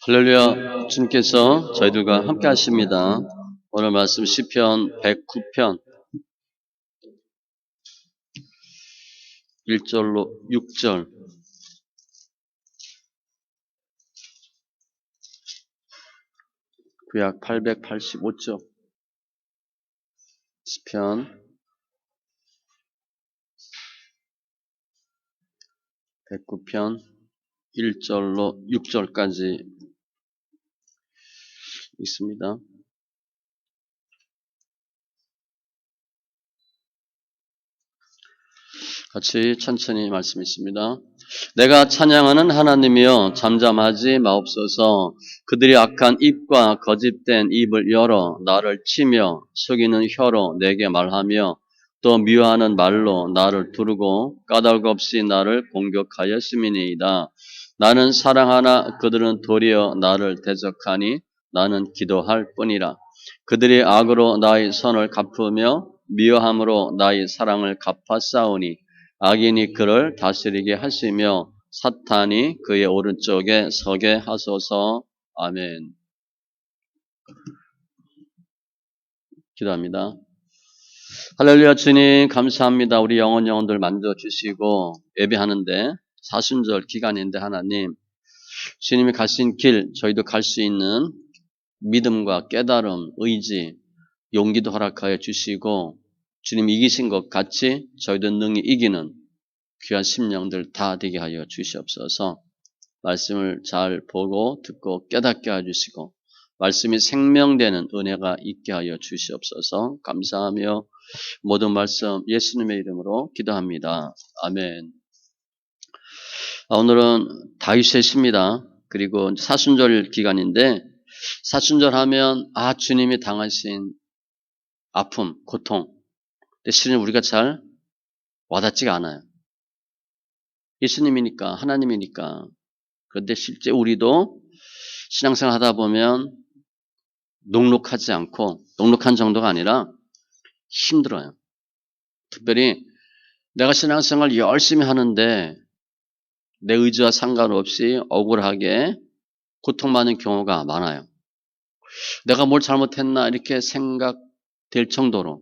할렐루야. 주님께서 저희들과 함께 하십니다. 오늘 말씀 시편 109편 1절로 6절. 구약 885쪽. 시편 109편 1절로 6절까지 있습니다. 같이 천천히 말씀 있습니다. 내가 찬양하는 하나님이여 잠잠하지 마옵소서. 그들이 악한 입과 거짓된 입을 열어 나를 치며 속이는 혀로 내게 말하며 또 미워하는 말로 나를 두르고 까닭 없이 나를 공격하였음이니이다. 나는 사랑하나 그들은 도리어 나를 대적하니 나는 기도할 뿐이라. 그들이 악으로 나의 선을 갚으며 미워함으로 나의 사랑을 갚아 싸우니 악인이 그를 다스리게 하시며 사탄이 그의 오른쪽에 서게 하소서. 아멘. 기도합니다. 할렐루야. 주님 감사합니다. 우리 영혼들 만져주시고 예배하는데 사순절 기간인데 하나님 주님이 가신 길 저희도 갈 수 있는 믿음과 깨달음, 의지, 용기도 허락하여 주시고 주님 이기신 것 같이 저희도 능히 이기는 귀한 심령들 다 되게 하여 주시옵소서. 말씀을 잘 보고 듣고 깨닫게 해주시고 말씀이 생명되는 은혜가 있게 하여 주시옵소서. 감사하며 모든 말씀 예수님의 이름으로 기도합니다. 아멘. 오늘은 다윗의 시입니다. 그리고 사순절 기간인데 사순절 하면 주님이 당하신 아픔, 고통. 근데 실은 우리가 잘 와닿지가 않아요. 예수님이니까 하나님이니까. 그런데 실제 우리도 신앙생활 하다 보면 녹록하지 않고 녹록한 정도가 아니라 힘들어요. 특별히 내가 신앙생활 열심히 하는데 내 의지와 상관없이 억울하게 고통받는 경우가 많아요. 내가 뭘 잘못했나 이렇게 생각될 정도로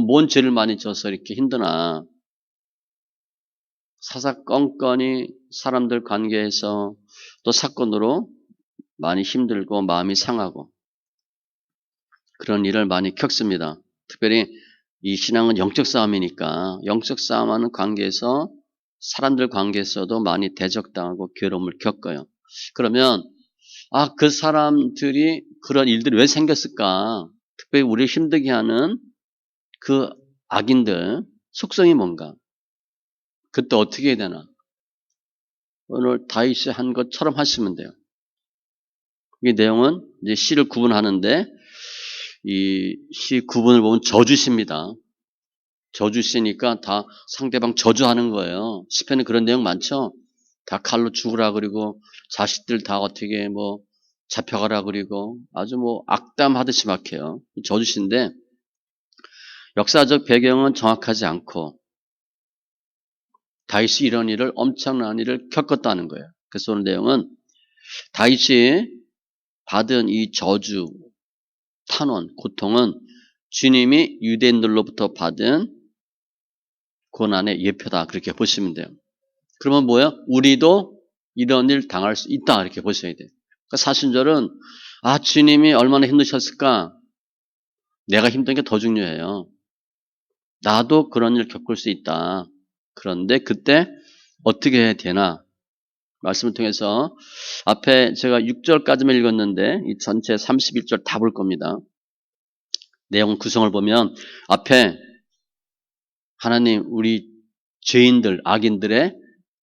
뭔 죄를 많이 져서 이렇게 힘드나 사사건건이 사람들 관계에서 또 사건으로 많이 힘들고 마음이 상하고 그런 일을 많이 겪습니다. 특별히 이 신앙은 영적 싸움이니까 영적 싸움하는 관계에서 사람들 관계에서도 많이 대적당하고 괴로움을 겪어요. 그러면 그 사람들이 그런 일들이 왜 생겼을까? 특별히 우리를 힘들게 하는 그 악인들 속성이 뭔가? 그때 어떻게 해야 되나? 오늘 다윗이 한 것처럼 하시면 돼요. 이 내용은 이제 시를 구분하는데 이 시 구분을 보면 저주시입니다. 저주시니까 다 상대방 저주하는 거예요. 시편에 그런 내용 많죠. 다 칼로 죽으라 그리고 자식들 다 어떻게 잡혀가라 그리고 아주 악담하듯이 막 해요. 저주시인데 역사적 배경은 정확하지 않고 다윗이 이런 일을 엄청난 일을 겪었다는 거예요. 그래서 오늘 내용은 다윗이 받은 이 저주, 탄원, 고통은 주님이 유대인들로부터 받은 고난의 예표다. 그렇게 보시면 돼요. 그러면 뭐예요? 우리도 이런 일 당할 수 있다. 이렇게 보셔야 돼요. 그러니까 사순절은 주님이 얼마나 힘드셨을까? 내가 힘든 게 더 중요해요. 나도 그런 일 겪을 수 있다. 그런데 그때 어떻게 해야 되나? 말씀을 통해서 앞에 제가 6절까지만 읽었는데 이 전체 31절 다 볼 겁니다. 내용 구성을 보면 앞에 하나님 우리 죄인들, 악인들의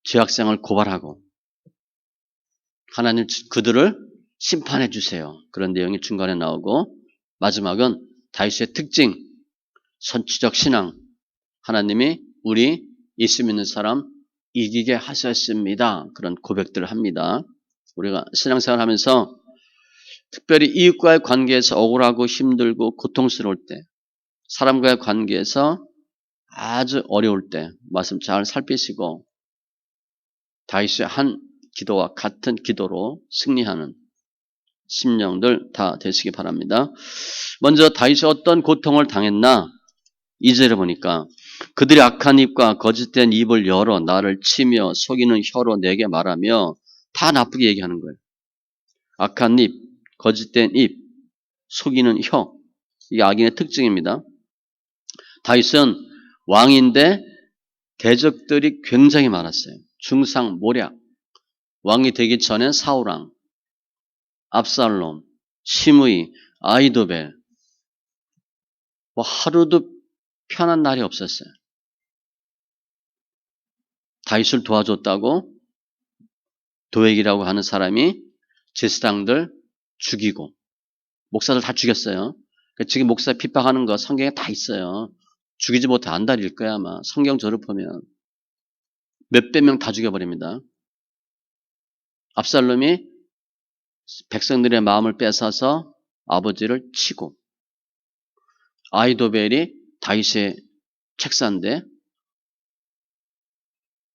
죄악생을 고발하고 하나님 그들을 심판해 주세요. 그런 내용이 중간에 나오고 마지막은 다윗의 특징, 선취적 신앙. 하나님이 우리 예수 믿는 사람 이기게 하셨습니다. 그런 고백들을 합니다. 우리가 신앙생활 하면서 특별히 이웃과의 관계에서 억울하고 힘들고 고통스러울 때, 사람과의 관계에서 아주 어려울 때 말씀 잘 살피시고 다윗의 한 기도와 같은 기도로 승리하는 심령들 다 되시기 바랍니다. 먼저 다윗이 어떤 고통을 당했나? 2절에 보니까 그들이 악한 입과 거짓된 입을 열어 나를 치며 속이는 혀로 내게 말하며 다 나쁘게 얘기하는 거예요. 악한 입, 거짓된 입, 속이는 혀. 이게 악인의 특징입니다. 다윗은 왕인데 대적들이 굉장히 많았어요. 중상, 모략. 왕이 되기 전엔 사울왕, 압살롬, 시므이, 아히도벨. 뭐 하루도 편한 날이 없었어요. 다윗을 도와줬다고 도액이라고 하는 사람이 제사장들 죽이고 목사들 다 죽였어요. 지금 목사 핍박하는 거 성경에 다 있어요. 죽이지 못해 안달일 거야 아마. 성경 졸업하면 몇백 명 다 죽여버립니다. 압살롬이 백성들의 마음을 뺏어서 아버지를 치고 아히도벨이 다윗의 책사인데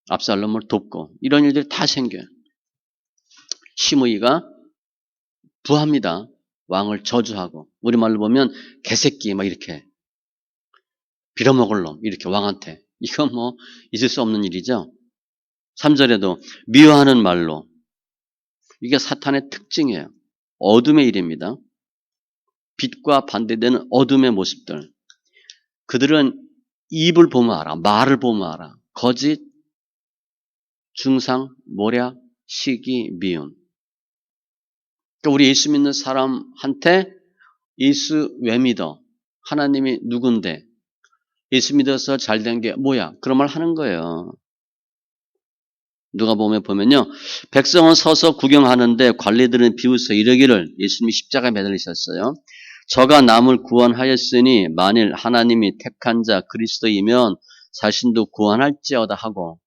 압살롬을 돕고 이런 일들이 다 생겨요. 시므이가 부합니다. 왕을 저주하고 우리말로 보면 개새끼 막 이렇게 빌어먹을 놈 이렇게 왕한테 이건 뭐 있을 수 없는 일이죠. 3절에도 미워하는 말로 이게 사탄의 특징이에요. 어둠의 일입니다. 빛과 반대되는 어둠의 모습들. 그들은 입을 보면 알아. 말을 보면 알아. 거짓, 중상, 모략, 시기, 미움. 그러니까 우리 예수 믿는 사람한테 예수 왜 믿어? 하나님이 누군데? 예수 믿어서 잘된 게 뭐야? 그런 말 하는 거예요. 누가복음에 보면요. 백성은 서서 구경하는데 관리들은 비웃어 이르기를 예수님이 십자가에 매달리셨어요. 저가 남을 구원하였으니 만일 하나님이 택한 자 그리스도이면 자신도 구원할지어다 하고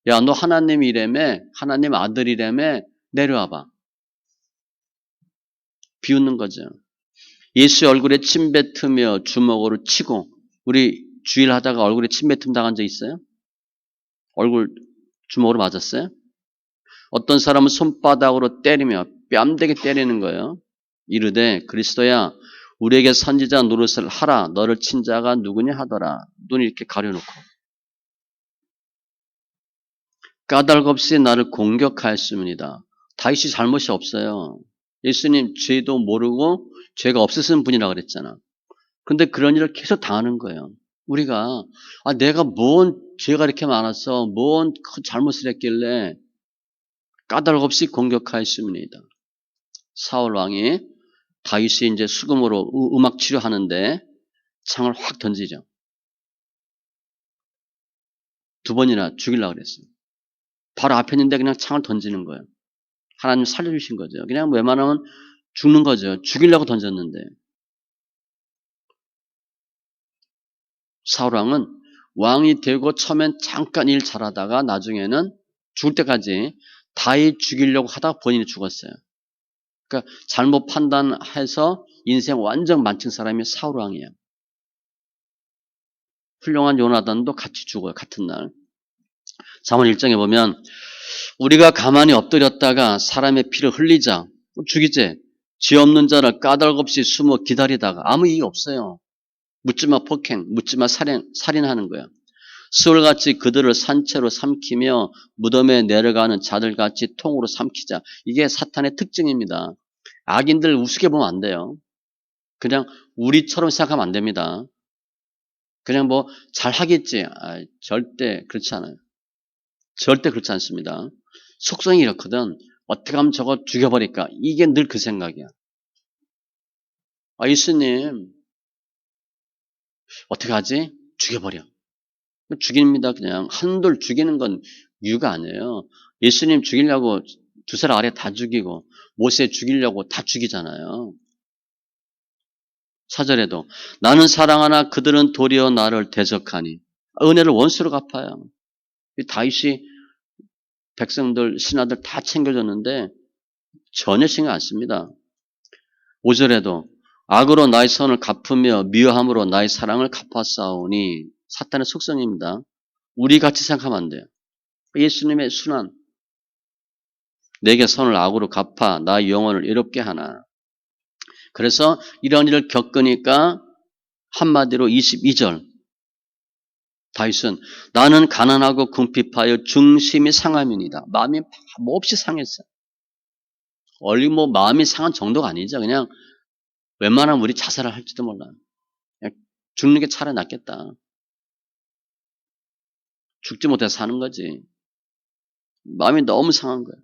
야, 너 하나님 이라며 하나님 아들이라며 내려와봐. 비웃는 거죠. 예수의 얼굴에 침 뱉으며 주먹으로 치고 우리 주일 하다가 얼굴에 침 뱉음 당한 적 있어요? 얼굴 주먹으로 맞았어요? 어떤 사람은 손바닥으로 때리며 뺨대게 때리는 거예요. 이르되 그리스도야 우리에게 선지자 노릇을 하라. 너를 친 자가 누구냐 하더라. 눈 이렇게 가려놓고. 까닭 없이 나를 공격하였음이니이다. 다윗이 잘못이 없어요. 예수님 죄도 모르고 죄가 없으신 분이라고 그랬잖아. 그런데 그런 일을 계속 당하는 거예요. 우리가 내가 뭔 죄가 이렇게 많았어. 뭔 큰 잘못을 했길래 까닭 없이 공격하였음이니이다. 사울 왕이 다윗이 이제 수금으로 음악 치료하는데 창을 확 던지죠. 2번이나 죽이려고 그랬어요. 바로 앞에 있는데 그냥 창을 던지는 거예요. 하나님 살려주신 거죠. 그냥 웬만하면 죽는 거죠. 죽이려고 던졌는데. 사울왕은 왕이 되고 처음엔 잠깐 일 잘하다가 나중에는 죽을 때까지 다윗 죽이려고 하다가 본인이 죽었어요. 그러니까 잘못 판단해서 인생 완전 망친 사람이 사울왕이에요. 훌륭한 요나단도 같이 죽어요. 같은 날. 잠언 1장에 보면 우리가 가만히 엎드렸다가 사람의 피를 흘리자 죽이지. 죄 없는 자를 까닭 없이 숨어 기다리다가 아무 이유 없어요. 묻지마 폭행, 묻지마 살인하는 거야. 수월같이 그들을 산채로 삼키며 무덤에 내려가는 자들같이 통으로 삼키자. 이게 사탄의 특징입니다. 악인들 우습게 보면 안 돼요. 그냥 우리처럼 생각하면 안 됩니다. 그냥 뭐 잘하겠지. 절대 그렇지 않아요. 절대 그렇지 않습니다. 속성이 이렇거든. 어떻게 하면 저거 죽여버릴까? 이게 늘 그 생각이야. 예수님 어떻게 하지? 죽여버려. 죽입니다. 그냥 한둘 죽이는 건 이유가 아니에요. 예수님 죽이려고 2살 아래 다 죽이고 모세 죽이려고 다 죽이잖아요. 4절에도 나는 사랑하나 그들은 도리어 나를 대적하니 은혜를 원수로 갚아요. 다윗이 백성들 신하들 다 챙겨줬는데 전혀 신경 안 씁니다. 5절에도 악으로 나의 선을 갚으며 미워함으로 나의 사랑을 갚았사오니 사탄의 속성입니다. 우리 같이 생각하면 안 돼요. 예수님의 순환 내게 선을 악으로 갚아 나의 영혼을 이롭게 하나 그래서 이런 일을 겪으니까 한마디로 22절 다윗은 나는 가난하고 궁핍하여 중심이 상함이니이다. 마음이 몹시 상했어요. 얼리 마음이 상한 정도가 아니죠. 그냥 웬만하면 우리 자살을 할지도 몰라. 그냥 죽는 게 차라리 낫겠다. 죽지 못해서 사는 거지. 마음이 너무 상한 거예요.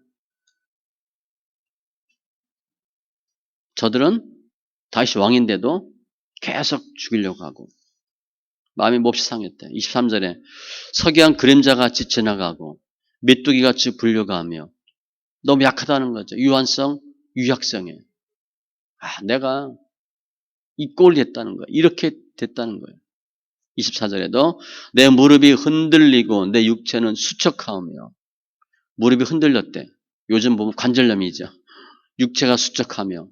저들은 다윗이 왕인데도 계속 죽이려고 하고 마음이 몹시 상했대. 23절에 석양 그림자같이 지나가고 메뚜기같이 불려가며 너무 약하다는 거죠. 유한성, 유약성에. 내가 이 꼴이 됐다는 거예요. 이렇게 됐다는 거예요. 24절에도 내 무릎이 흔들리고 내 육체는 수척하며 무릎이 흔들렸대. 요즘 보면 관절염이죠. 육체가 수척하며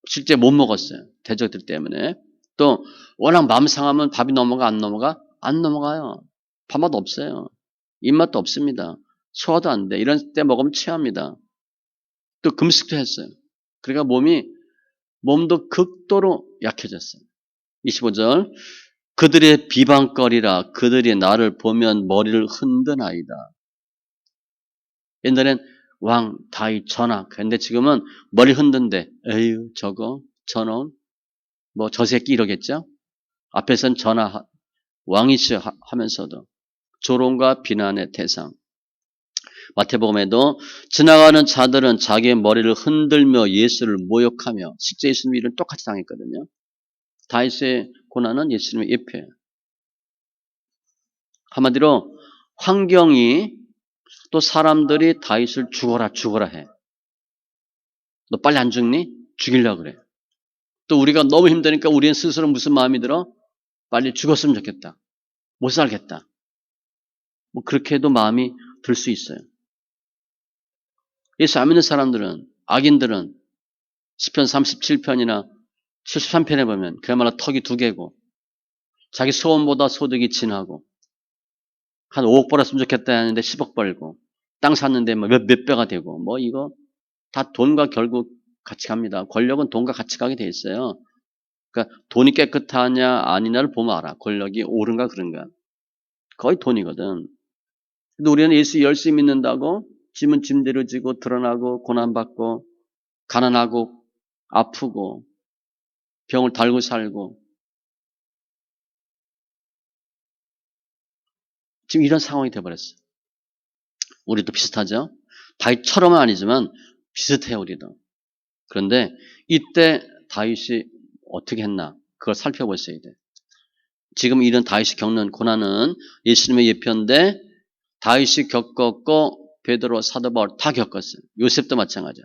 실제 못 먹었어요. 대적들 때문에. 또 워낙 마음 상하면 밥이 넘어가 안 넘어가? 안 넘어가요. 밥맛 없어요. 입맛도 없습니다. 소화도 안 돼. 이런 때 먹으면 체합니다. 또 금식도 했어요. 그러니까 몸도 극도로 약해졌어요. 25절 그들의 비방거리라 그들이 나를 보면 머리를 흔드나이다. 옛날엔 왕 다윗 전하 그런데 지금은 머리 흔든데 에휴 저거 저놈 뭐 저 새끼 이러겠죠. 앞에선 전하 왕이시 하면서도 조롱과 비난의 대상. 마태복음에도 지나가는 자들은 자기의 머리를 흔들며 예수를 모욕하며 실제 예수님 일은 똑같이 당했거든요. 다윗의 고난은 예수님의 예표예요. 한마디로 환경이 또 사람들이 다윗을 죽어라 해. 너 빨리 안 죽니? 죽이려고 그래. 또 우리가 너무 힘드니까 우리는 스스로 무슨 마음이 들어? 빨리 죽었으면 좋겠다. 못 살겠다. 뭐 그렇게 해도 마음이 들 수 있어요. 예수 안 믿는 사람들은 악인들은 시편 37편이나 73편에 보면 그야말로 턱이 두 개고 자기 소원보다 소득이 진하고 한 5억 벌었으면 좋겠다 하는데 10억 벌고 땅 샀는데 몇 배가 되고 뭐 이거 다 돈과 결국 같이 갑니다. 권력은 돈과 같이 가게 돼 있어요. 그러니까 돈이 깨끗하냐 아니냐를 보면 알아. 권력이 옳은가 그런가. 거의 돈이거든. 근데 우리는 예수 열심히 믿는다고 짐은 짐대로 지고 드러나고 고난받고 가난하고 아프고 병을 달고 살고 지금 이런 상황이 돼버렸어요. 우리도 비슷하죠? 다윗처럼은 아니지만 비슷해요 우리도. 그런데 이때 다윗이 어떻게 했나 그걸 살펴보셔야 돼. 지금 이런 다윗이 겪는 고난은 예수님의 예표인데 다윗이 겪었고 베드로 사도 바울 다 겪었어요. 요셉도 마찬가지야.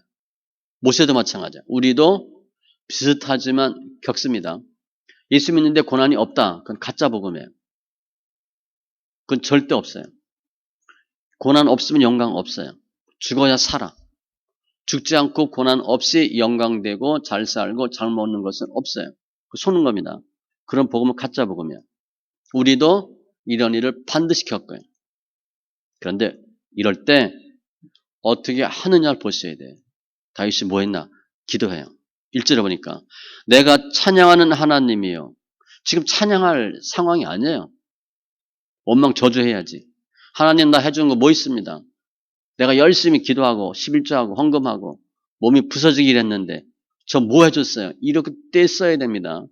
모세도 마찬가지야. 우리도 비슷하지만 겪습니다. 예수 믿는데 고난이 없다. 그건 가짜 복음이에요. 그건 절대 없어요. 고난 없으면 영광 없어요. 죽어야 살아. 죽지 않고 고난 없이 영광되고 잘 살고 잘 먹는 것은 없어요. 속는 겁니다. 그런 복음은 가짜 복음이야. 우리도 이런 일을 반드시 겪어요. 그런데 이럴 때 어떻게 하느냐를 보셔야 돼요. 다윗이 뭐 했나? 기도해요. 1절에 보니까 내가 찬양하는 하나님이요. 지금 찬양할 상황이 아니에요. 원망 저주해야지. 하나님 나 해주는 거 뭐 있습니다. 내가 열심히 기도하고 11조하고 헌금하고 몸이 부서지길 했는데 저 뭐 해줬어요. 이렇게 떼써야 됩니다.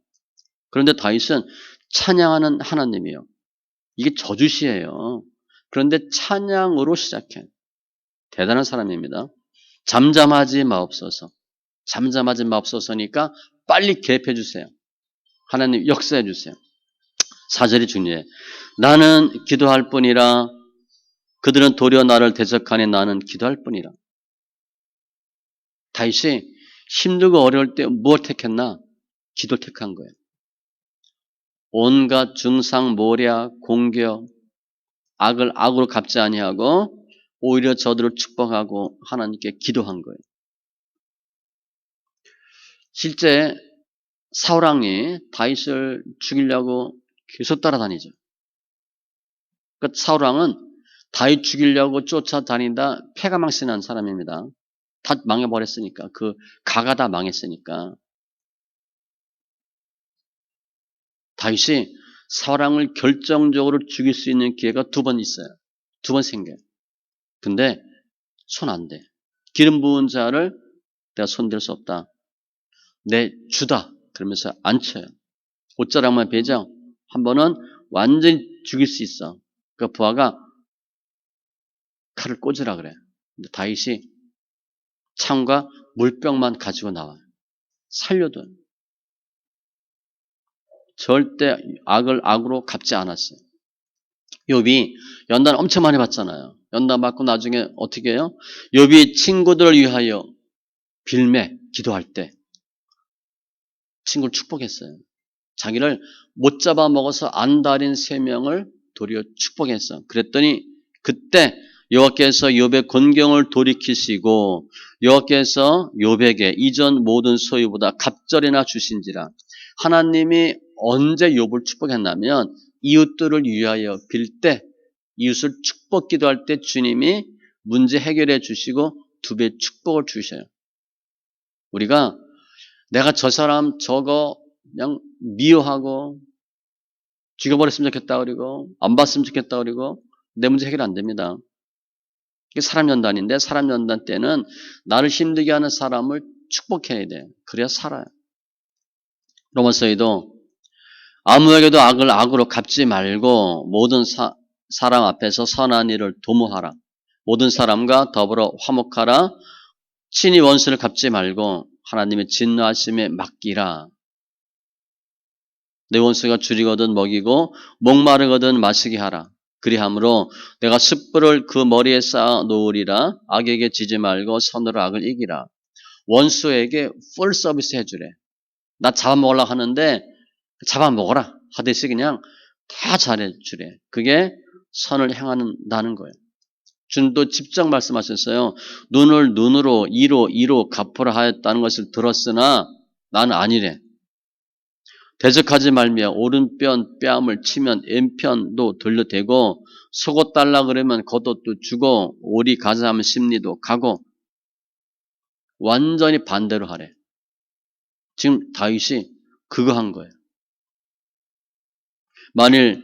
그런데 다윗은 찬양하는 하나님이요. 이게 저주시예요. 그런데 찬양으로 시작해. 대단한 사람입니다. 잠잠하지 마옵소서. 잠잠하지 마옵소서니까 빨리 개입해 주세요. 하나님 역사해 주세요. 4절이 중요해. 나는 기도할 뿐이라 그들은 도리어 나를 대적하니 나는 기도할 뿐이라. 다윗이 힘들고 어려울 때 무엇을 택했나? 기도를 택한 거예요. 온갖 중상, 모략, 공격, 악을 악으로 갚지 아니하고 오히려 저들을 축복하고 하나님께 기도한 거예요. 실제 사울왕이 다윗을 죽이려고 계속 따라다니죠. 그러니까 사울왕은 다윗 죽이려고 쫓아다니다 패가 망신한 사람입니다. 다 망해버렸으니까 그 가가 다 망했으니까 다윗이 사람을 결정적으로 죽일 수 있는 기회가 2번 있어요. 2번 생겨요. 근데 손 안 대. 기름 부은 자를 내가 손댈 수 없다. 내 주다. 그러면서 안 쳐요. 옷자락만 베죠. 한 번은 완전히 죽일 수 있어. 그 부하가 칼을 꽂으라 그래. 근데 다윗이 창과 물병만 가지고 나와요. 살려둬요. 절대 악을 악으로 갚지 않았어요. 욥이 연단 엄청 많이 받잖아요. 연단 받고 나중에 어떻게 해요? 욥이 친구들을 위하여 빌매 기도할 때 친구를 축복했어요. 자기를 못 잡아먹어서 안달인 3명을 도리어 축복했어. 그랬더니 그때 여호와께서 욥의 곤경을 돌이키시고 여호와께서 욥에게 이전 모든 소유보다 갑절이나 주신지라. 하나님이 언제 욥을 축복했냐면 이웃들을 위하여 빌 때, 이웃을 축복 기도할 때 주님이 문제 해결해 주시고 2배 축복을 주셔요. 우리가 내가 저 사람 저거 그냥 미워하고 죽여버렸으면 좋겠다 그리고 안 봤으면 좋겠다 그리고 내 문제 해결 안 됩니다. 이게 사람 연단인데 사람 연단 때는 나를 힘들게 하는 사람을 축복해야 돼. 그래야 살아요. 로마서에도 아무에게도 악을 악으로 갚지 말고 모든 사람 앞에서 선한 일을 도모하라. 모든 사람과 더불어 화목하라. 친히 원수를 갚지 말고 하나님의 진노하심에 맡기라. 내 원수가 줄이거든 먹이고 목마르거든 마시게 하라. 그리함으로 내가 숯불을 그 머리에 쌓아 놓으리라. 악에게 지지 말고 선으로 악을 이기라. 원수에게 풀 서비스 해주래. 나 잡아먹으려고 하는데 잡아먹어라 하듯이 그냥 다 잘해주래. 그게 선을 행한다는 거예요. 주님도 직접 말씀하셨어요. 눈을 눈으로 이로 이로 갚으라 하였다는 것을 들었으나 나는 아니래. 대적하지 말며 오른편 뺨을 치면 왼편도 돌려대고 속옷 달라 그러면 겉옷도 주고 오리 가자 하면 심리도 가고 완전히 반대로 하래. 지금 다윗이 그거 한 거예요. 만일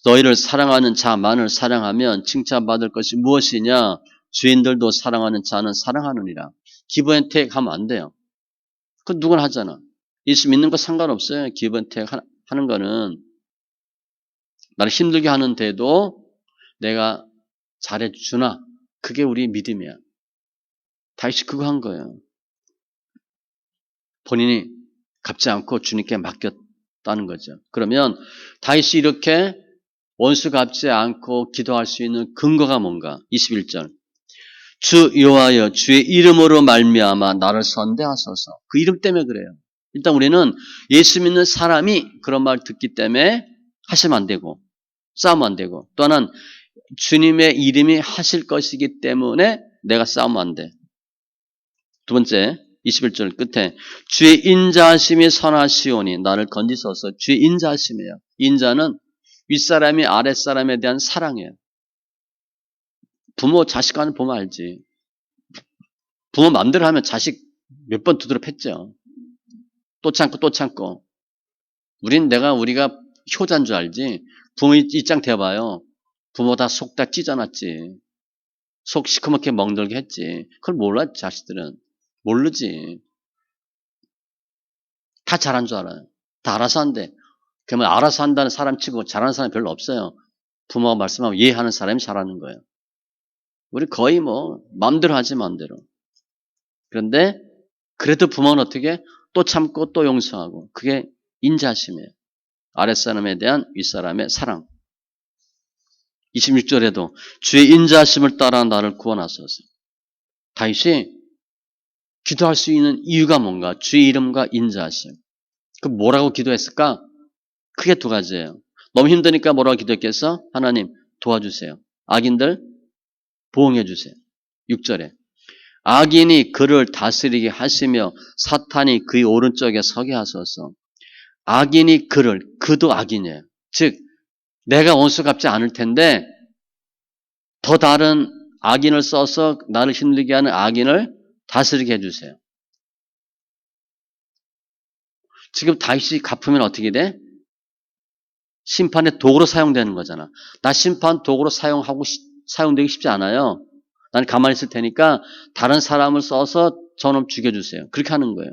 너희를 사랑하는 자만을 사랑하면 칭찬받을 것이 무엇이냐? 주인들도 사랑하는 자는 사랑하느니라. 기브 앤 테이크 하면 안 돼요. 그건 누구나 하잖아. 예수 믿는 거 상관없어요. 기브 앤 테이크 하는 거는 나를 힘들게 하는데도 내가 잘해주나? 그게 우리 믿음이야. 다윗이 그거 한 거예요. 본인이 갚지 않고 주님께 맡겼다는 거죠. 그러면 다윗이 이렇게 원수 갚지 않고 기도할 수 있는 근거가 뭔가? 21절. 주 여호와여 주의 이름으로 말미암아 나를 선대하소서. 그 이름 때문에 그래요. 일단 우리는 예수 믿는 사람이 그런 말 듣기 때문에 하시면 안 되고 싸우면 안 되고 또 하나는 주님의 이름이 하실 것이기 때문에 내가 싸우면 안 돼. 2번째 21절 끝에 주의 인자하심이 선하시오니 나를 건지소서. 주의 인자하심이에요. 인자는 윗사람이 아랫사람에 대한 사랑이에요. 부모 자식 간을 보면 알지. 부모 마음대로 하면 자식 몇 번 두드려 팼죠. 또 참고 또 참고. 우리가 효자인 줄 알지. 부모 입장 대봐요. 부모 다 속 다 찢어놨지. 속 시커멓게 멍들게 했지. 그걸 몰라 자식들은. 모르지. 다 잘한 줄 알아요. 다 알아서 한대. 그러면 알아서 한다는 사람 치고 잘하는 사람이 별로 없어요. 부모가 말씀하면 이해하는 사람이 잘하는 거예요. 우리 거의 마음대로 하지 마음대로. 그런데 그래도 부모는 어떻게 또 참고 또 용서하고 그게 인자심이에요. 아랫사람에 대한 윗사람의 사랑. 26절에도 주의 인자심을 따라 나를 구원하소서. 다윗이 기도할 수 있는 이유가 뭔가? 주의 이름과 인자심. 그 뭐라고 기도했을까? 크게 2가지예요. 너무 힘드니까 뭐라고 기도했겠어? 하나님 도와주세요. 악인들 보응해 주세요. 6절에 악인이 그를 다스리게 하시며 사탄이 그의 오른쪽에 서게 하소서. 악인이 그도 악인이에요. 즉 내가 원수 갚지 않을 텐데 더 다른 악인을 써서 나를 힘들게 하는 악인을 다스리게 해주세요. 지금 다윗이 갚으면 어떻게 돼? 심판의 도구로 사용되는 거잖아. 나 심판 도구로 사용되기 쉽지 않아요. 나는 가만히 있을 테니까 다른 사람을 써서 저놈 죽여주세요. 그렇게 하는 거예요.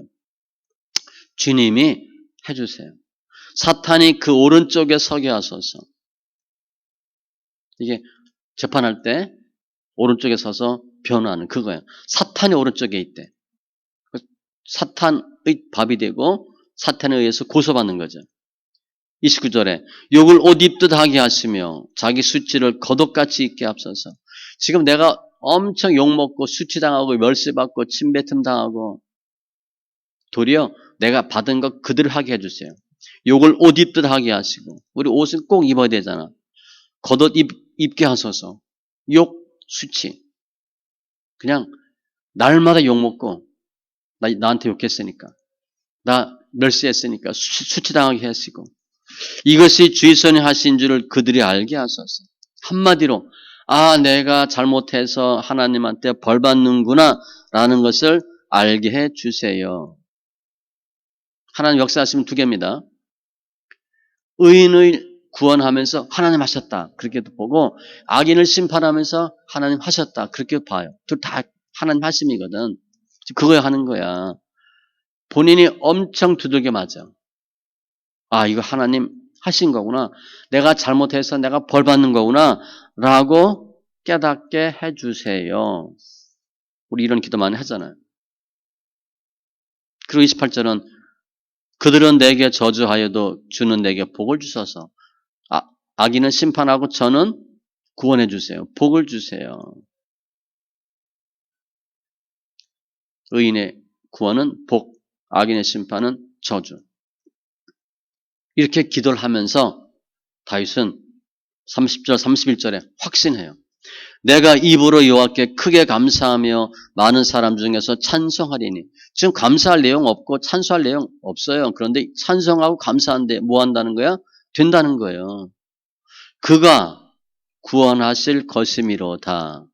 주님이 해주세요. 사탄이 그 오른쪽에 서게 하소서. 이게 재판할 때 오른쪽에 서서 변호하는 그거예요. 사탄이 오른쪽에 있대. 사탄의 밥이 되고 사탄에 의해서 고소받는 거죠. 29절에 욕을 옷 입듯 하게 하시며 자기 수치를 거독같이 입게 합소서. 지금 내가 엄청 욕먹고 수치당하고 멸시받고 침뱉음 당하고 도리어 내가 받은 것 그대로 하게 해주세요. 욕을 옷 입듯 하게 하시고 우리 옷은 꼭 입어야 되잖아. 겉옷 입게 하소서. 욕, 수치. 그냥 날마다 욕먹고 나한테 욕했으니까 나 멸시했으니까 수치당하게 하시고 이것이 주의 손이 하신 줄을 그들이 알게 하소서. 한마디로 내가 잘못해서 하나님한테 벌 받는구나 라는 것을 알게 해 주세요. 하나님 역사하시면 두 개입니다. 의인을 구원하면서 하나님 하셨다. 그렇게도 보고 악인을 심판하면서 하나님 하셨다. 그렇게 봐요. 둘 다 하나님 하심이거든. 그거야 하는 거야. 본인이 엄청 두들겨 맞아. 이거 하나님 하신 거구나. 내가 잘못해서 내가 벌 받는 거구나. 라고 깨닫게 해주세요. 우리 이런 기도 많이 하잖아요. 그리고 28절은 그들은 내게 저주하여도 주는 내게 복을 주소서. 악인은 심판하고 저는 구원해 주세요. 복을 주세요. 의인의 구원은 복, 악인의 심판은 저주. 이렇게 기도를 하면서 다윗은 30절, 31절에 확신해요. 내가 입으로 여호와께 크게 감사하며 많은 사람 중에서 찬송하리니. 지금 감사할 내용 없고 찬송할 내용 없어요. 그런데 찬송하고 감사한데 뭐 한다는 거야? 된다는 거예요. 그가 구원하실 것이미로다.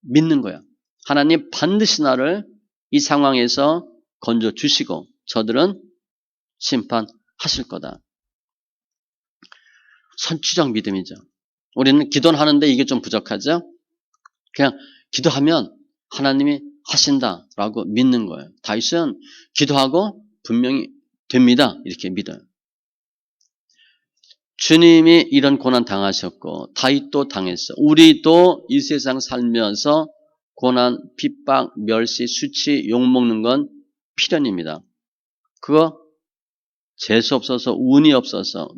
믿는 거야. 하나님 반드시 나를 이 상황에서 건져주시고 저들은 심판하실 거다. 선취적 믿음이죠. 우리는 기도는 하는데 이게 좀 부족하죠? 그냥 기도하면 하나님이 하신다라고 믿는 거예요. 다윗은 기도하고 분명히 됩니다. 이렇게 믿어요. 주님이 이런 고난 당하셨고 다윗도 당했어. 우리도 이 세상 살면서 고난, 핍박, 멸시, 수치, 욕먹는 건 필연입니다. 그거 재수 없어서 운이 없어서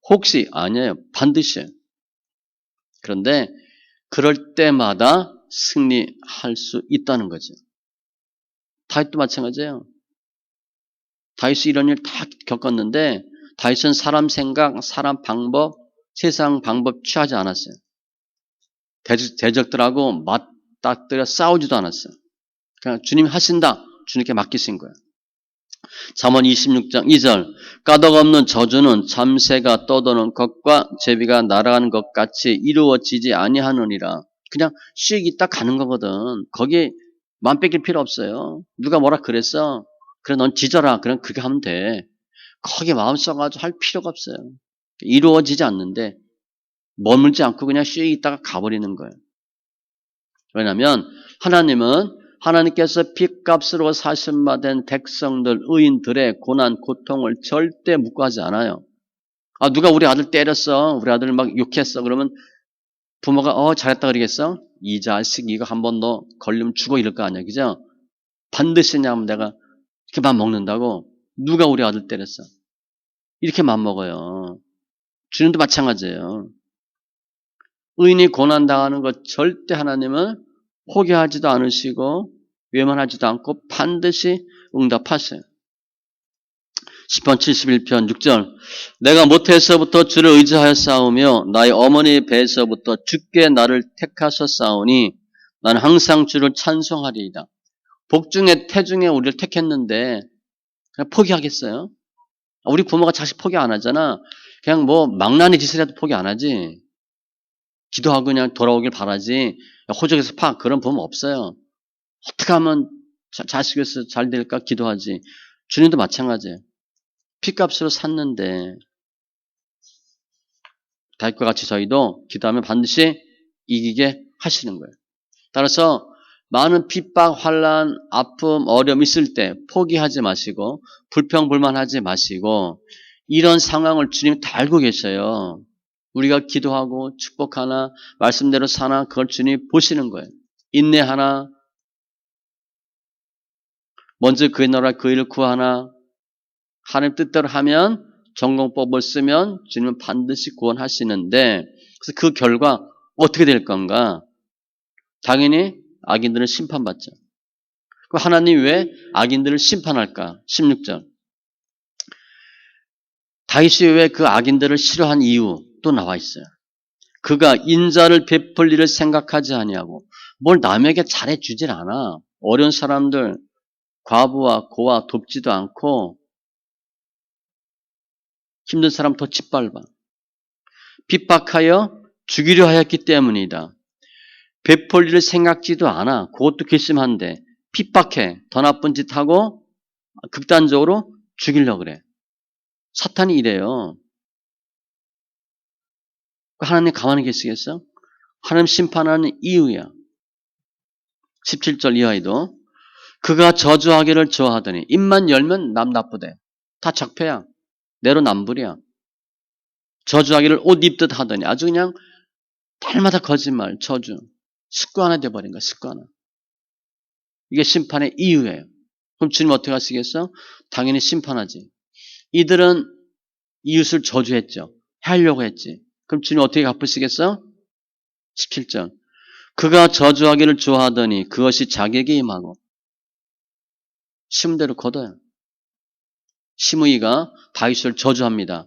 혹시 아니에요. 반드시. 그런데 그럴 때마다 승리할 수 있다는 거죠. 다윗도 마찬가지예요. 다윗이 이런 일 다 겪었는데 다윗은 사람 생각, 사람 방법, 세상 방법 취하지 않았어요. 대적들하고 맞닥뜨려 싸우지도 않았어요. 그냥 주님이 하신다. 주님께 맡기신 거예요. 잠언 26장 2절 까닭없는 저주는 참새가 떠도는 것과 제비가 날아가는 것 같이 이루어지지 아니하느니라. 그냥 씩 있다 가는 거거든. 거기에 맘 뺏길 필요 없어요. 누가 뭐라 그랬어? 그래 넌 짖어라. 그럼 그렇게 하면 돼. 거기에 마음 써가지고 할 필요가 없어요. 이루어지지 않는데 머물지 않고 그냥 씩 있다가 가버리는 거예요. 왜냐하면 하나님께서 핏값으로 사신받은 백성들, 의인들의 고난, 고통을 절대 묵과하지 않아요. 누가 우리 아들 때렸어. 우리 아들 막 욕했어. 그러면 부모가 잘했다 그러겠어? 이 자식 이거 한 번 더 걸리면 죽어 이럴 거 아니야. 그죠? 반드시 하면 내가 이렇게 맘 먹는다고. 누가 우리 아들 때렸어? 이렇게 맘 먹어요. 주님도 마찬가지예요. 의인이 고난당하는 것 절대 하나님은 포기하지도 않으시고 외면하지도 않고 반드시 응답하세요. 10편 71편 6절 내가 모태에서부터 주를 의지하여 싸우며 나의 어머니 배에서부터 주께 나를 택하셨사오니 나는 항상 주를 찬송하리이다. 복중에 태중에 우리를 택했는데 그냥 포기하겠어요? 우리 부모가 자식 포기 안 하잖아. 그냥 뭐 망나니 짓을 해도 포기 안 하지. 기도하고 그냥 돌아오길 바라지. 호적에서 그런 부모 없어요. 어떻게 하면 자식에서 잘 될까 기도하지. 주님도 마찬가지예요. 핏값으로 샀는데 다윗과 같이 저희도 기도하면 반드시 이기게 하시는 거예요. 따라서 많은 핍박, 환란, 아픔, 어려움 있을 때 포기하지 마시고 불평불만하지 마시고 이런 상황을 주님 다 알고 계셔요. 우리가 기도하고 축복하나 말씀대로 사나 그걸 주님이 보시는 거예요. 인내하나 먼저 그의 나라 그 일을 구하나 하나님 뜻대로 하면 전공법을 쓰면 주님은 반드시 구원하시는데 그래서 그 결과 어떻게 될 건가? 당연히 악인들은 심판받죠. 그럼 하나님 왜 악인들을 심판할까? 16절. 다윗이 왜 그 악인들을 싫어한 이유 또 나와 있어요. 그가 인자를 베풀 일을 생각하지 아니하고 뭘 남에게 잘해주질 않아. 어려운 사람들 과부와 고아 돕지도 않고 힘든 사람 더 짓밟아. 핍박하여 죽이려 하였기 때문이다. 베풀 일을 생각지도 않아. 그것도 괘씸한데 핍박해. 더 나쁜 짓 하고 극단적으로 죽이려고 그래. 사탄이 이래요. 하나님 가만히 계시겠어? 하나님 심판하는 이유야. 17절 이하에도 그가 저주하기를 좋아하더니 입만 열면 남 나쁘대. 다 적폐야. 내로남불이야. 저주하기를 옷 입듯 하더니 아주 그냥 날마다 거짓말, 저주. 습관화 돼버린 거야. 습관화. 이게 심판의 이유예요. 그럼 주님 어떻게 하시겠어? 당연히 심판하지. 이들은 이웃을 저주했죠. 하려고 했지. 그럼 주님 어떻게 갚으시겠어? 17절. 그가 저주하기를 좋아하더니 그것이 자기에게 임하고 심대로 거둬요. 시므이가 다윗을 저주합니다.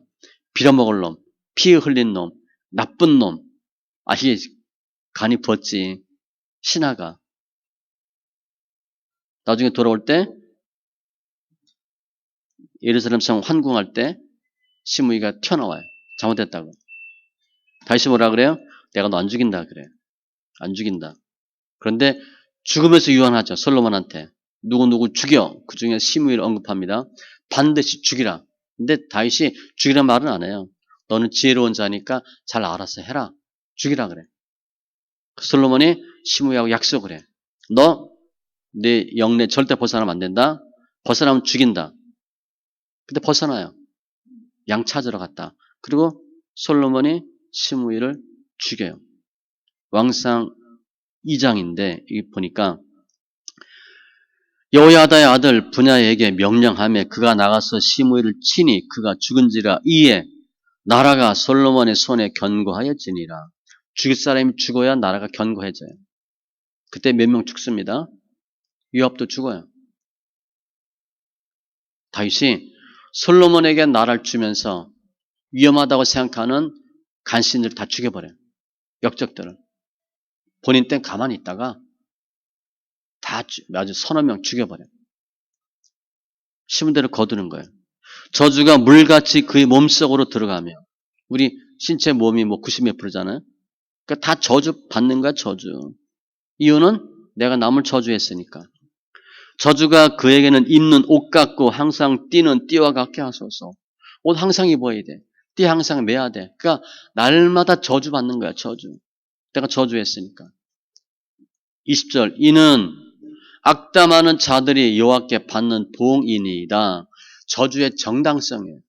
빌어먹을 놈, 피 흘린 놈, 나쁜 놈. 이게 간이 부었지. 신하가. 나중에 돌아올 때 예루살렘 성 환궁할 때 시므이가 튀어나와요. 잘못했다고. 다윗이 뭐라 그래요? 내가 너 안 죽인다 그래. 안 죽인다. 그런데 죽으면서 유언하죠. 솔로몬한테. 누구 죽여. 그중에 시므이를 언급합니다. 반드시 죽이라. 근데 다윗이 죽이란 말은 안 해요. 너는 지혜로운 자니까 잘 알아서 해라. 죽이라 그래. 솔로몬이 시므이하고 약속을 해. 너 내 영내 절대 벗어나면 안 된다. 벗어나면 죽인다. 근데 벗어나요. 양 찾으러 갔다. 그리고 솔로몬이 시므이를 죽여요. 왕상 2장인데 여기 보니까 여호야다의 아들 분야에게 명령하며 그가 나가서 시므이를 치니 그가 죽은지라 이에 나라가 솔로몬의 손에 견고하여지니라. 죽일 사람이 죽어야 나라가 견고해져요. 그때 몇 명 죽습니다. 요압도 죽어요. 다윗이 솔로몬에게 나라를 주면서 위험하다고 생각하는 간신들 다 죽여버려요. 역적들을. 본인 땐 가만히 있다가 다 아주 서너 명 죽여버려요. 심은 대로 거두는 거예요. 저주가 물같이 그의 몸속으로 들어가며 우리 신체 몸이 뭐 90몇 프로잖아요. 그러니까 다 저주 받는 거야, 저주. 이유는 내가 남을 저주했으니까. 저주가 그에게는 입는 옷 같고 항상 띠는 띠와 같게 하소서. 옷 항상 입어야 돼. 띠 항상 매야 돼. 그러니까 날마다 저주 받는 거야, 저주. 내가 저주했으니까. 20절 이는 악담하는 자들이 여호와께 받는 보응이니이다. 저주의 정당성이에요.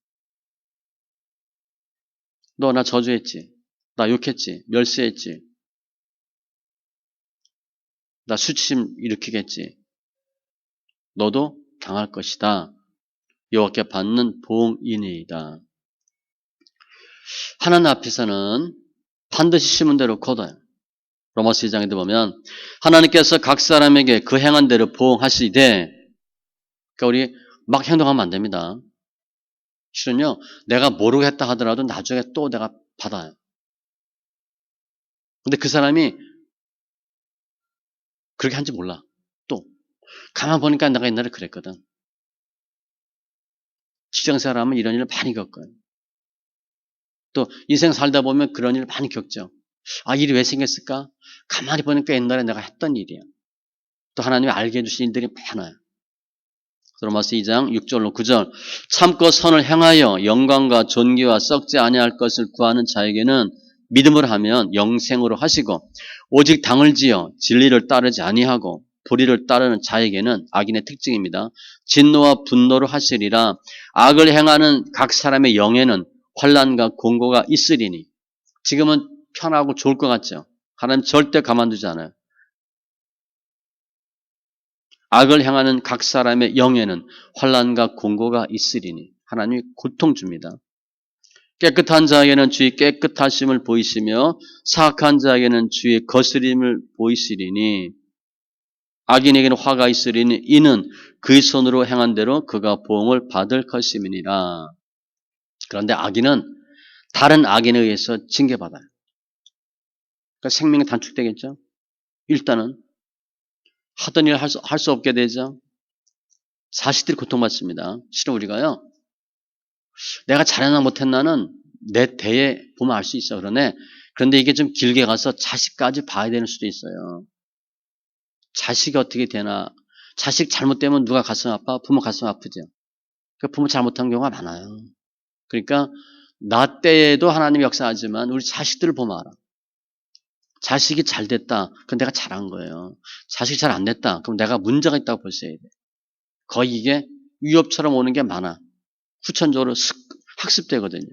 너 나 저주했지. 나 욕했지. 멸시했지. 나 수치심 일으키겠지. 너도 당할 것이다. 여호와께 받는 보응이니이다. 하나님 앞에서는 반드시 심은 대로 거둬요. 로마서 2장에도 보면 하나님께서 각 사람에게 그 행한 대로 보응하시되 그러니까 우리 막 행동하면 안 됩니다. 실은요. 내가 모르고 했다 하더라도 나중에 또 내가 받아요. 근데 그 사람이 그렇게 한지 몰라. 또 가만 보니까 내가 옛날에 그랬거든. 직장생활하면 이런 일을 많이 겪어요. 또 인생 살다 보면 그런 일을 많이 겪죠. 일이 왜 생겼을까? 가만히 보니까 옛날에 내가 했던 일이야. 또 하나님이 알게 해주신 일들이 많아요. 로마서 2장 6절로 9절. 참고 선을 행하여 영광과 존귀와 썩지 아니할 것을 구하는 자에게는 믿음을 하면 영생으로 하시고, 오직 당을 지어 진리를 따르지 아니하고 불의를 따르는 자에게는, 악인의 특징입니다, 진노와 분노를 하시리라. 악을 행하는 각 사람의 영에는 환난과 공고가 있으리니. 지금은 편하고 좋을 것 같죠? 하나님 절대 가만두지 않아요. 악을 행하는 각 사람의 영에는 환난과 공고가 있으리니. 하나님이 고통 줍니다. 깨끗한 자에게는 주의 깨끗하심을 보이시며 사악한 자에게는 주의 거스림을 보이시리니, 악인에게는 화가 있으리니 이는 그의 손으로 행한 대로 그가 보응을 받을 것임이니라. 그런데 악인은 다른 악인에 의해서 징계받아요. 그러니까 생명이 단축되겠죠. 일단은 하던 일 할 수 없게 되죠. 자식들이 고통받습니다. 실은 우리가요, 내가 잘했나 못했나는 내 대에 보면 알 수 있어. 그런데 이게 좀 길게 가서 자식까지 봐야 되는 수도 있어요. 자식이 어떻게 되나. 자식 잘못되면 누가 가슴 아파? 부모 가슴 아프죠. 그러니까 부모 잘못한 경우가 많아요. 그러니까 나 때에도 하나님이 역사하지만 우리 자식들을 보면 알아. 자식이 잘 됐다. 그건 내가 잘한 거예요. 자식이 잘 안 됐다. 그럼 내가 문제가 있다고 보셔야 돼. 거의 이게 위협처럼 오는 게 많아. 후천적으로 학습되거든요.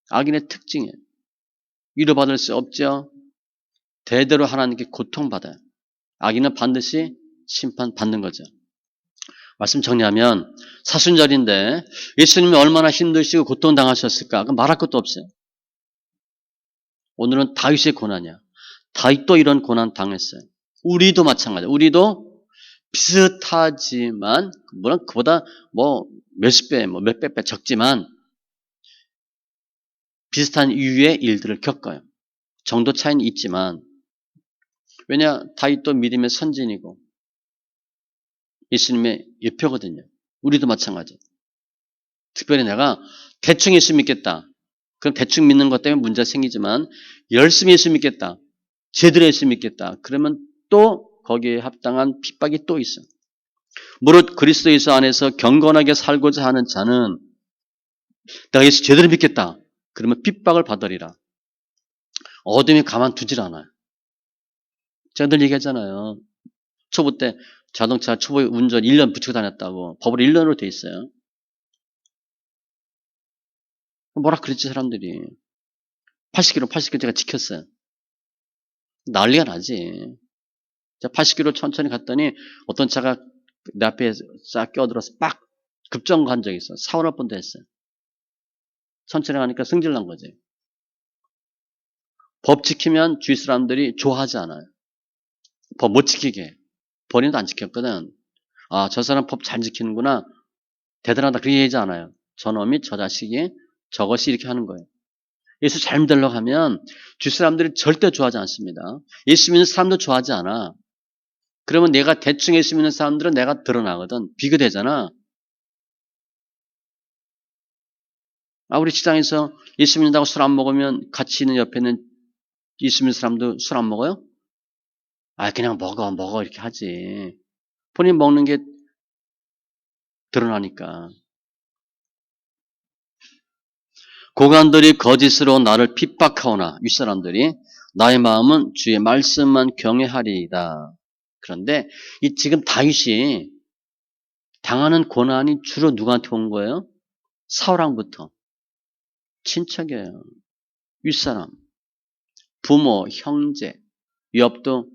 악인의 특징이에요. 위로받을 수 없죠. 대대로 하나님께 고통받아요. 악인은 반드시 심판받는 거죠. 말씀 정리하면 사순절인데 예수님이 얼마나 힘드시고 고통당하셨을까? 그럼 말할 것도 없어요. 오늘은 다윗의 고난이야. 다윗도 이런 고난 당했어요. 우리도 마찬가지야. 우리도 비슷하지만, 물론 그보다 몇십 배, 몇백 배 적지만 비슷한 이유의 일들을 겪어요. 정도 차이는 있지만, 왜냐, 다윗도 믿음의 선진이고 예수님의 예표거든요. 우리도 마찬가지. 특별히 내가 대충 예수 믿겠다. 그럼 대충 믿는 것 때문에 문제가 생기지만, 열심히 예수 믿겠다. 제대로 예수 믿겠다. 그러면 또 거기에 합당한 핍박이 또 있어. 무릇 그리스도 예수 안에서 경건하게 살고자 하는 자는 내가 예수 제대로 믿겠다. 그러면 핍박을 받으리라. 어둠이 가만두질 않아요. 제가 늘 얘기하잖아요. 초보 때 자동차 초보 운전 1년 붙이고 다녔다고. 법으로 1년으로 돼 있어요. 뭐라 그랬지 사람들이. 80km 제가 지켰어요. 난리가 나지. 80km 천천히 갔더니 어떤 차가 내 앞에 싹 끼어들어서 빡 급정거한 적이 있어. 사고 날 뻔도 했어요. 천천히 가니까 승질 난 거지. 법 지키면 주위 사람들이 좋아하지 않아요. 법 못 지키게. 본인도 안 지켰거든. 아, 저 사람 법 잘 지키는구나. 대단하다. 그렇게 얘기하지 않아요. 저놈이 저 자식이 저것이 이렇게 하는 거예요. 예수 잘 믿으려고 하면 주위 사람들이 절대 좋아하지 않습니다. 예수 믿는 사람도 좋아하지 않아. 그러면 내가 대충 예수 믿는 사람들은 내가 드러나거든. 비교되잖아. 아, 우리 직장에서 예수 믿는다고 술 안 먹으면 같이 있는 옆에 있는 예수 믿는 사람도 술 안 먹어요? 아, 그냥 먹어 이렇게 하지. 본인 먹는 게 드러나니까. 고관들이 거짓으로 나를 핍박하오나, 윗사람들이 나의 마음은 주의 말씀만 경외하리이다. 그런데 이 지금 다윗이 당하는 고난이 주로 누구한테 온 거예요? 사울왕부터. 친척이에요. 윗사람, 부모, 형제, 위협도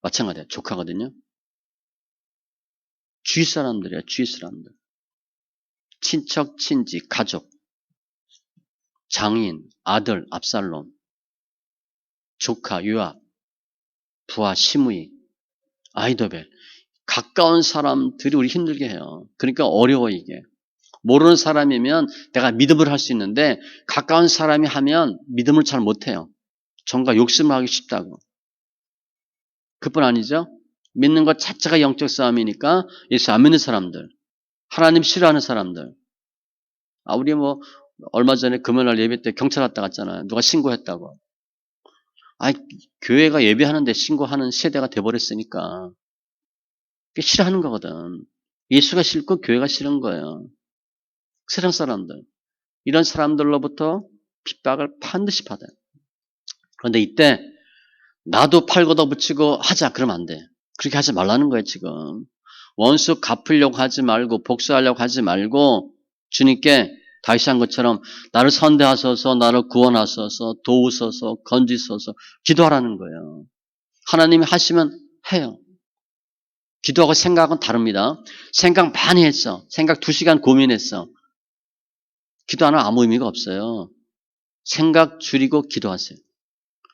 마찬가지예요. 조카거든요. 주위 사람들이에요. 주위 사람들. 친척, 친지, 가족, 장인, 아들, 압살롬, 조카, 요압, 부하, 시므이, 아히도벨. 가까운 사람들이 우리 힘들게 해요. 그러니까 어려워 이게. 모르는 사람이면 내가 믿음을 할 수 있는데 가까운 사람이 하면 믿음을 잘 못해요. 정과 욕심을 하기 쉽다고. 그뿐 아니죠. 믿는 것 자체가 영적 싸움이니까 예수 안 믿는 사람들, 하나님 싫어하는 사람들. 아, 우리 얼마 전에 금요일날 예배 때 경찰 왔다 갔잖아요. 누가 신고했다고. 아, 교회가 예배하는데 신고하는 세대가 돼버렸으니까. 그게 싫어하는 거거든. 예수가 싫고 교회가 싫은 거예요. 세상 사람들. 이런 사람들로부터 핍박을 반드시 받아요. 그런데 이때 나도 팔고도 붙이고 하자 그러면 안 돼. 그렇게 하지 말라는 거예요 지금. 원수 갚으려고 하지 말고 복수하려고 하지 말고 주님께 다시 한 것처럼 나를 선대하소서 나를 구원하소서 도우소서 건지소서 기도하라는 거예요. 하나님이 하시면 해요. 기도하고 생각은 다릅니다. 생각 많이 했어. 생각 2시간 고민했어. 기도 안 하면 아무 의미가 없어요. 생각 줄이고 기도하세요.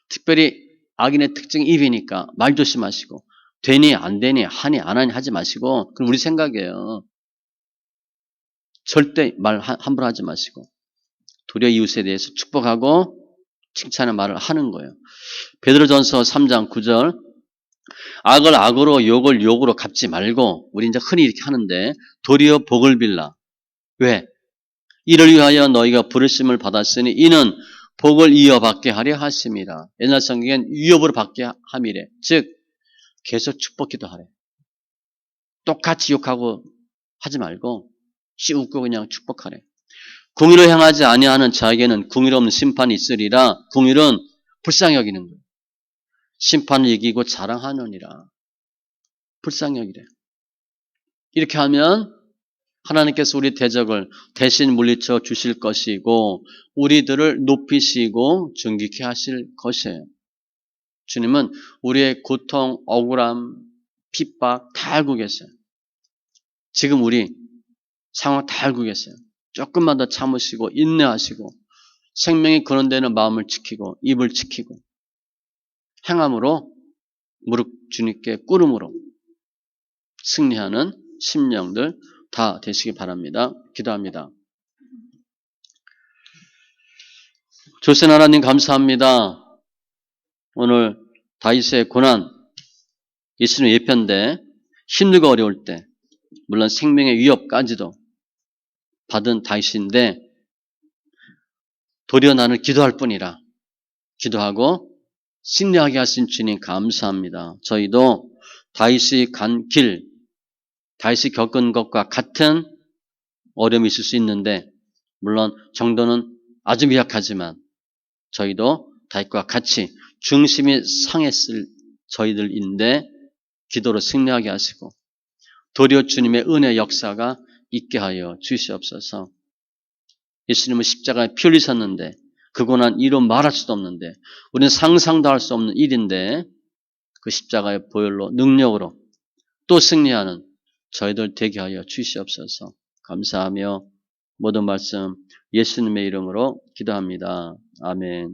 특별히 악인의 특징이 입이니까 말 조심하시고 되니 안 되니 하니 안 하니 하지 마시고 그건 우리 생각이에요. 절대 말 함부로 하지 마시고 도리어 이웃에 대해서 축복하고 칭찬의 말을 하는 거예요. 베드로전서 3장 9절 악을 악으로 욕을 욕으로 갚지 말고 우리 이제 흔히 이렇게 하는데 도리어 복을 빌라. 왜? 이를 위하여 너희가 부르심을 받았으니 이는 복을 이어받게 하려 하심이라. 옛날 성경엔 위협으로 받게 함이래. 즉 계속 축복 기도하래. 똑같이 욕하고 하지 말고 씌우고 그냥 축복하래. 궁의를 행하지 아니하는 자에게는 궁의로운 심판이 있으리라. 궁의는 불쌍히 여기는 거예요. 심판을 이기고 자랑하느니라. 불쌍히 여기래. 이렇게 하면 하나님께서 우리 대적을 대신 물리쳐 주실 것이고 우리들을 높이시고 존귀케 하실 것이에요. 주님은 우리의 고통, 억울함, 핍박 다 알고 계세요. 지금 우리 상황 다 알고 계세요. 조금만 더 참으시고 인내하시고 생명이 근원되는 마음을 지키고 입을 지키고 행함으로 무릎 주님께 꿇음으로 승리하는 심령들 다 되시기 바랍니다. 기도합니다. 조신 하나님 감사합니다. 오늘 다윗의 고난 예수님 예편대 힘들고 어려울 때 물론 생명의 위협까지도 받은 다윗인데 도리어 나는 기도할 뿐이라 기도하고 승리하게 하신 주님 감사합니다. 저희도 다윗이 간 길, 다윗이 겪은 것과 같은 어려움이 있을 수 있는데 물론 정도는 아주 미약하지만 저희도 다윗과 같이 중심이 상했을 저희들인데 기도로 승리하게 하시고 도리어 주님의 은혜 역사가 있게 하여 주시옵소서. 예수님은 십자가에 피 흘리셨는데 그 고난 이루 말할 수도 없는데 우리는 상상도 할 수 없는 일인데 그 십자가의 보혈로 능력으로 또 승리하는 저희들 되게 하여 주시옵소서. 감사하며 모든 말씀 예수님의 이름으로 기도합니다. 아멘.